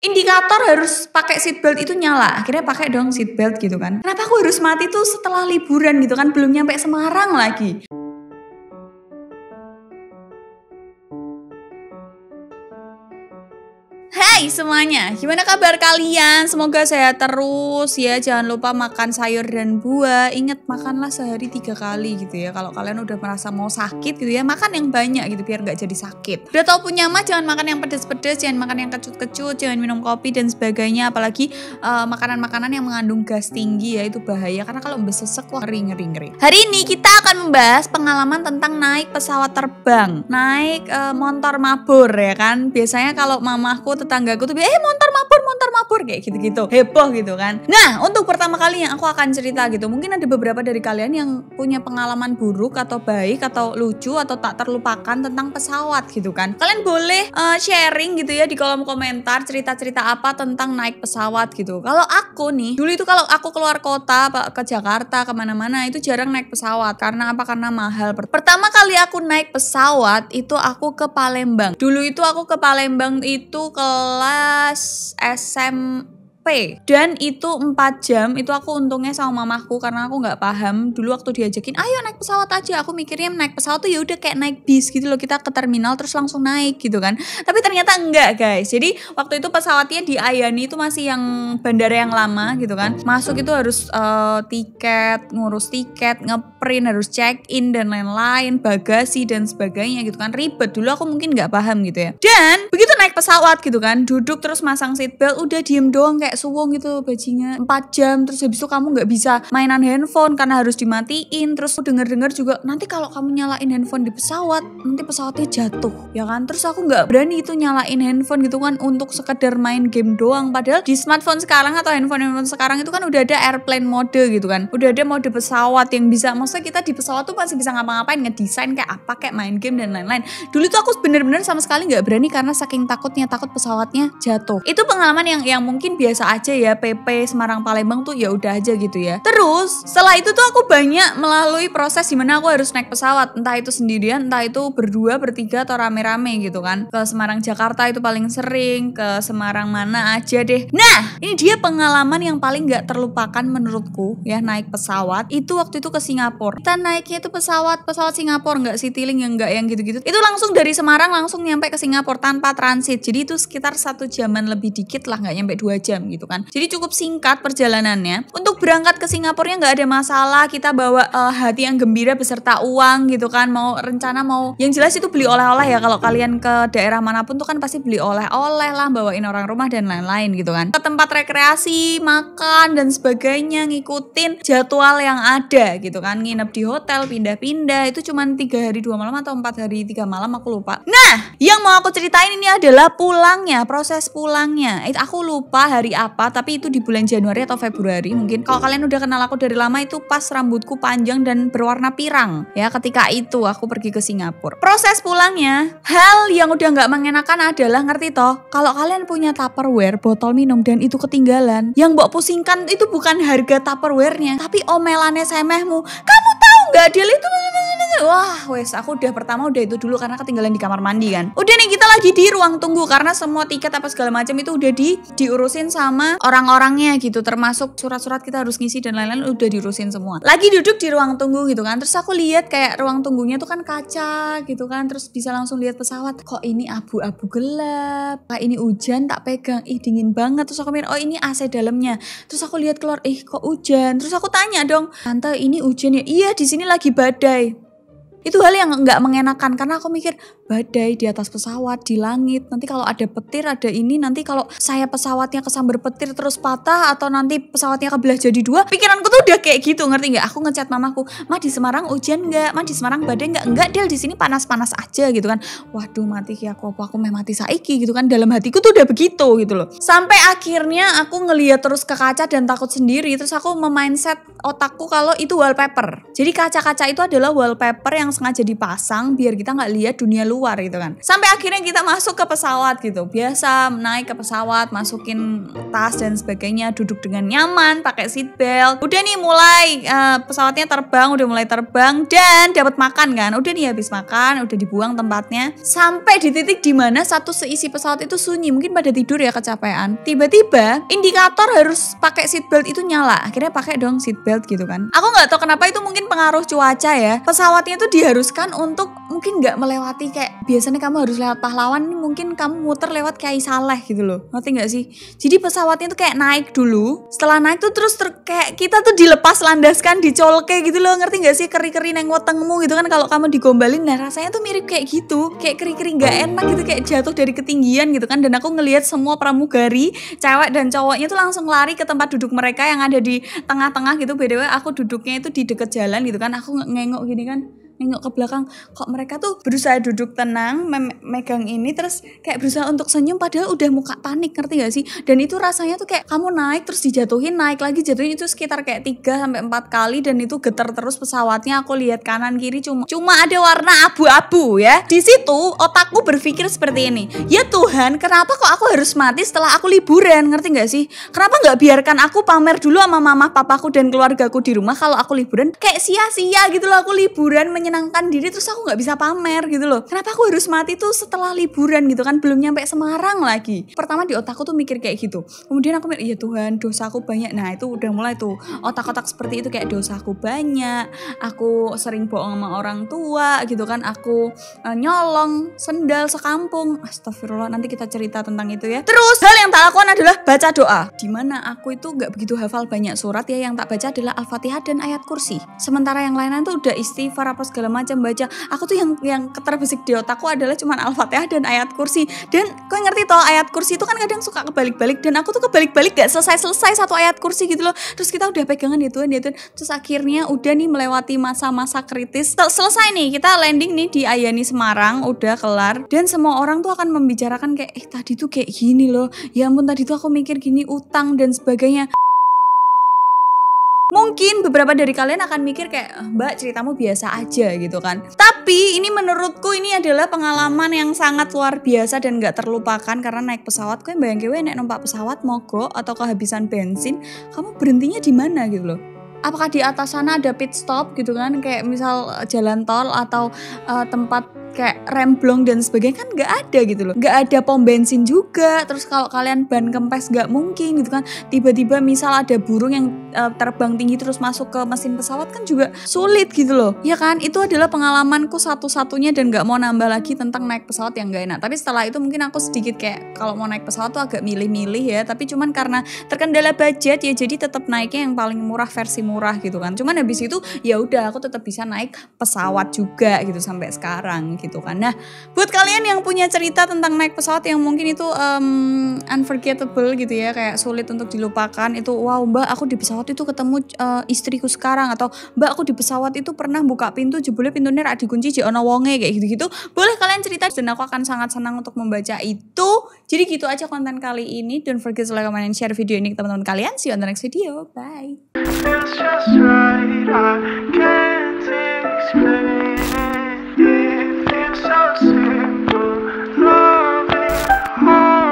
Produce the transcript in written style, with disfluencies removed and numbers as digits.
indikator harus pakai seatbelt itu nyala. Akhirnya pakai dong seatbelt gitu kan. Kenapa aku harus mati tuh setelah liburan gitu kan, belum nyampe Semarang lagi. Hai semuanya, gimana kabar kalian? Semoga sehat terus ya. Jangan lupa makan sayur dan buah. Ingat, makanlah sehari 3 kali gitu ya. Kalau kalian udah merasa mau sakit gitu ya, makan yang banyak gitu biar nggak jadi sakit. Udah tau punya mah, jangan makan yang pedes-pedes, jangan makan yang kecut-kecut, jangan minum kopi dan sebagainya. Apalagi makanan-makanan yang mengandung gas tinggi ya, itu bahaya. Karena kalau besesek, wah ngeri. Hari ini kita akan membahas pengalaman tentang naik pesawat terbang, naik motor mabur ya kan. Biasanya kalau mamahku, tetanggaku tuh motor mabur kayak gitu-gitu, heboh gitu kan. Nah, untuk pertama kali yang aku akan cerita gitu, mungkin ada beberapa dari kalian yang punya pengalaman buruk atau baik atau lucu atau tak terlupakan tentang pesawat gitu kan. Kalian boleh sharing gitu ya di kolom komentar, cerita-cerita apa tentang naik pesawat gitu. Kalau aku nih, dulu itu kalau aku keluar kota ke Jakarta kemana-mana itu jarang naik pesawat. Karena apa? Karena mahal. Pertama kali aku naik pesawat itu aku ke Palembang. Dulu itu aku ke Palembang itu kelas SMP dan itu 4 jam. Itu aku untungnya sama mamahku karena aku nggak paham. Dulu waktu diajakin ayo naik pesawat aja, aku mikirnya naik pesawat tuh ya udah kayak naik bis gitu loh, kita ke terminal terus langsung naik gitu kan. Tapi ternyata enggak guys. Jadi waktu itu pesawatnya di Ayani itu masih yang bandara yang lama gitu kan. Masuk itu harus tiket, ngurus tiket, ngeprint, harus check in dan lain-lain, bagasi dan sebagainya gitu kan. Ribet, dulu aku mungkin nggak paham gitu ya. Dan begitu naik pesawat gitu kan, duduk terus masang seatbelt, udah diem doang kayak suwung gitu bajingan 4 jam. Terus habis itu kamu gak bisa mainan handphone karena harus dimatiin. Terus aku denger juga nanti kalau kamu nyalain handphone di pesawat nanti pesawatnya jatuh ya kan. Terus aku gak berani itu nyalain handphone gitu kan untuk sekedar main game doang. Padahal di smartphone sekarang atau handphone sekarang itu kan udah ada airplane mode gitu kan, udah ada mode pesawat yang bisa, maksudnya kita di pesawat tuh masih bisa ngapa-ngapain, ngedesain kayak apa, kayak main game dan lain-lain. Dulu tuh aku bener-bener sama sekali gak berani karena saking takut pesawatnya jatuh. Itu pengalaman yang mungkin biasa aja ya, PP Semarang Palembang tuh ya udah aja gitu ya. Terus setelah itu tuh aku banyak melalui proses dimana aku harus naik pesawat, entah itu sendirian, entah itu berdua, bertiga atau rame-rame gitu kan. Ke Semarang Jakarta itu paling sering, ke Semarang mana aja deh. Nah, ini dia pengalaman yang paling gak terlupakan menurutku ya, naik pesawat. Itu waktu itu ke Singapura. Kita naiknya itu pesawat Singapura, nggak Citylink, yang gitu-gitu. Itu langsung dari Semarang langsung nyampe ke Singapura tanpa transit. Jadi itu sekitar 1 jaman lebih dikit lah, nggak nyampe 2 jam gitu kan. Jadi cukup singkat perjalanannya. Untuk berangkat ke Singapura nggak ada masalah. Kita bawa hati yang gembira beserta uang gitu kan. Mau yang jelas itu beli oleh-oleh ya. Kalau kalian ke daerah manapun tuh kan pasti beli oleh-oleh lah, bawain orang rumah dan lain-lain gitu kan. Ke tempat rekreasi, makan dan sebagainya, ngikutin jadwal yang ada gitu kan. Nginep di hotel, pindah-pindah. Itu cuma 3 hari 2 malam atau 4 hari 3 malam aku lupa. Nah, yang mau aku ceritain ini adalah proses pulangnya. Itu aku lupa hari apa, tapi itu di bulan Januari atau Februari mungkin. Kalau kalian udah kenal aku dari lama, itu pas rambutku panjang dan berwarna pirang ya. Ketika itu aku pergi ke Singapura. Proses pulangnya, hal yang udah nggak mengenakan adalah, ngerti toh, kalau kalian punya Tupperware botol minum dan itu ketinggalan, yang mbok pusingkan itu bukan harga Tupperware-nya, tapi omelannya semehmu. Kamu tahu nggak, dia itu wah wes, aku udah itu dulu karena ketinggalan di kamar mandi kan. Udah nih, kita lagi di ruang tunggu karena semua tiket apa segala macam itu udah diurusin sama orang-orangnya gitu, termasuk surat-surat kita harus ngisi dan lain-lain udah diurusin semua. Lagi duduk di ruang tunggu gitu kan. Terus aku lihat kayak ruang tunggunya tuh kan kaca gitu kan, terus bisa langsung lihat pesawat. Kok ini abu-abu gelap, kayak ini hujan, tak pegang, dingin banget. Terus aku mikir, oh ini AC dalamnya. Terus aku lihat keluar, kok hujan. Terus aku tanya dong, tante ini hujan ya? Iya, di sini lagi badai. Itu hal yang nggak mengenakan karena aku mikir, badai di atas pesawat, di langit, nanti kalau ada petir, ada ini, nanti kalau saya pesawatnya kesambar petir terus patah atau nanti pesawatnya kebelah jadi 2, pikiranku tuh udah kayak gitu, ngerti nggak? Aku ngechat mamaku, Ma di Semarang hujan nggak? Ma di Semarang badai nggak? Enggak Del, di sini panas-panas aja gitu kan. Waduh, mati ki aku meh mati saiki gitu kan. Dalam hatiku tuh udah begitu gitu loh. Sampai akhirnya aku ngeliat terus ke kaca dan takut sendiri. Terus aku memindset otakku kalau itu wallpaper. Jadi kaca-kaca itu adalah wallpaper yang sengaja dipasang biar kita nggak lihat dunia luar gitu kan. Sampai akhirnya kita masuk ke pesawat gitu. Biasa naik ke pesawat, masukin tas dan sebagainya, duduk dengan nyaman, pakai seat belt. Udah nih mulai pesawatnya terbang, udah mulai terbang dan dapat makan kan. Udah nih habis makan, udah dibuang tempatnya. Sampai di titik dimana satu seisi pesawat itu sunyi, mungkin pada tidur ya kecapean. Tiba-tiba indikator harus pakai seat belt itu nyala. Akhirnya pakai dong seat belt gitu kan. Aku nggak tahu kenapa itu mungkin pengaruh cuaca ya. Pesawatnya itu diharuskan untuk mungkin nggak melewati kayak biasanya kamu harus lewat Pahlawan, ini mungkin kamu muter lewat Kiai Saleh gitu loh. Ngerti nggak sih? Jadi pesawatnya tuh kayak naik dulu. Setelah naik tuh terus kayak kita tuh dilepas landaskan, dicolke gitu loh. Ngerti nggak sih? Keri-keri neng wetengmu gitu kan kalau kamu digombalin. Nah rasanya tuh mirip kayak gitu. Kayak keri-keri nggak enak gitu, kayak jatuh dari ketinggian gitu kan. Dan aku ngelihat semua pramugari, cewek dan cowoknya tuh langsung lari ke tempat duduk mereka yang ada di tengah-tengah gitu. BTW aku duduknya itu di deket jalan gitu kan. Aku ngengok gini kan, nengok ke belakang, kok mereka tuh berusaha duduk tenang, megang ini terus kayak berusaha untuk senyum padahal udah muka panik, ngerti gak sih? Dan itu rasanya tuh kayak kamu naik terus dijatuhin, naik lagi jatuhin, itu sekitar kayak 3-4 kali dan itu getar terus pesawatnya. Aku lihat kanan kiri cuma ada warna abu-abu ya. Di situ otakku berpikir seperti ini, ya Tuhan, kenapa kok aku harus mati setelah aku liburan, ngerti gak sih? Kenapa gak biarkan aku pamer dulu sama mama papaku dan keluargaku di rumah kalau aku liburan? Kayak sia-sia gitu loh aku liburan menyenangkan diri terus aku nggak bisa pamer gitu loh. Kenapa aku harus mati tuh setelah liburan gitu kan, belum nyampe Semarang lagi. Pertama di otakku tuh mikir kayak gitu. Kemudian aku mikir, ya Tuhan, dosaku banyak. Nah itu udah mulai tuh otak-otak seperti itu, kayak dosaku banyak, aku sering bohong sama orang tua gitu kan, aku nyolong sendal sekampung. Astagfirullah, nanti kita cerita tentang itu ya. Terus hal yang tak lakukan adalah baca doa, dimana aku itu nggak begitu hafal banyak surat ya. Yang tak baca adalah Al-Fatihah dan ayat kursi. Sementara yang lainnya tuh udah istighfar apa segala macam baca. Aku tuh yang keterbesik di otakku adalah cuman Al-Fatihah dan ayat kursi. Dan kau ngerti toh, ayat kursi itu kan kadang suka kebalik-balik, dan aku tuh kebalik-balik gak selesai-selesai satu ayat kursi gitu loh. Terus kita udah pegangan ya Tuhan, terus akhirnya udah nih melewati masa-masa kritis. Selesai nih, kita landing nih di Ayani Semarang, udah kelar. Dan semua orang tuh akan membicarakan kayak tadi tuh kayak gini loh, ya ampun tadi tuh aku mikir gini, utang dan sebagainya. Mungkin beberapa dari kalian akan mikir kayak, Mbak, ceritamu biasa aja gitu kan. Tapi ini menurutku ini adalah pengalaman yang sangat luar biasa dan gak terlupakan. Karena naik pesawat, kalian bayangin gue naik numpak pesawat mogok atau kehabisan bensin, kamu berhentinya di mana gitu loh. Apakah di atas sana ada pit stop gitu kan, kayak misal jalan tol atau tempat kayak remblong dan sebagainya, kan nggak ada gitu loh. Nggak ada pom bensin juga. Terus kalau kalian ban kempes nggak mungkin gitu kan. Tiba-tiba misal ada burung yang terbang tinggi terus masuk ke mesin pesawat kan juga sulit gitu loh. Ya kan, itu adalah pengalamanku satu-satunya dan nggak mau nambah lagi tentang naik pesawat yang nggak enak. Tapi setelah itu mungkin aku sedikit kayak kalau mau naik pesawat tuh agak milih-milih ya. Tapi cuman karena terkendala budget ya, jadi tetap naiknya yang paling murah, versi murah gitu kan. Cuman habis itu ya udah aku tetap bisa naik pesawat juga gitu sampai sekarang gitu kan. Nah, buat kalian yang punya cerita tentang naik pesawat yang mungkin itu unforgettable gitu ya, kayak sulit untuk dilupakan, itu wow Mbak, aku di pesawat itu ketemu istriku sekarang, atau Mbak, aku di pesawat itu pernah buka pintu jebule pintunya rak dikunci je ono wonge, kayak gitu-gitu, boleh kalian cerita dan aku akan sangat senang untuk membaca itu. Jadi gitu aja konten kali ini. Don't forget to like, comment, and share video ini ke teman-teman kalian. See you on the next video. Bye. It's just right, I can't explain.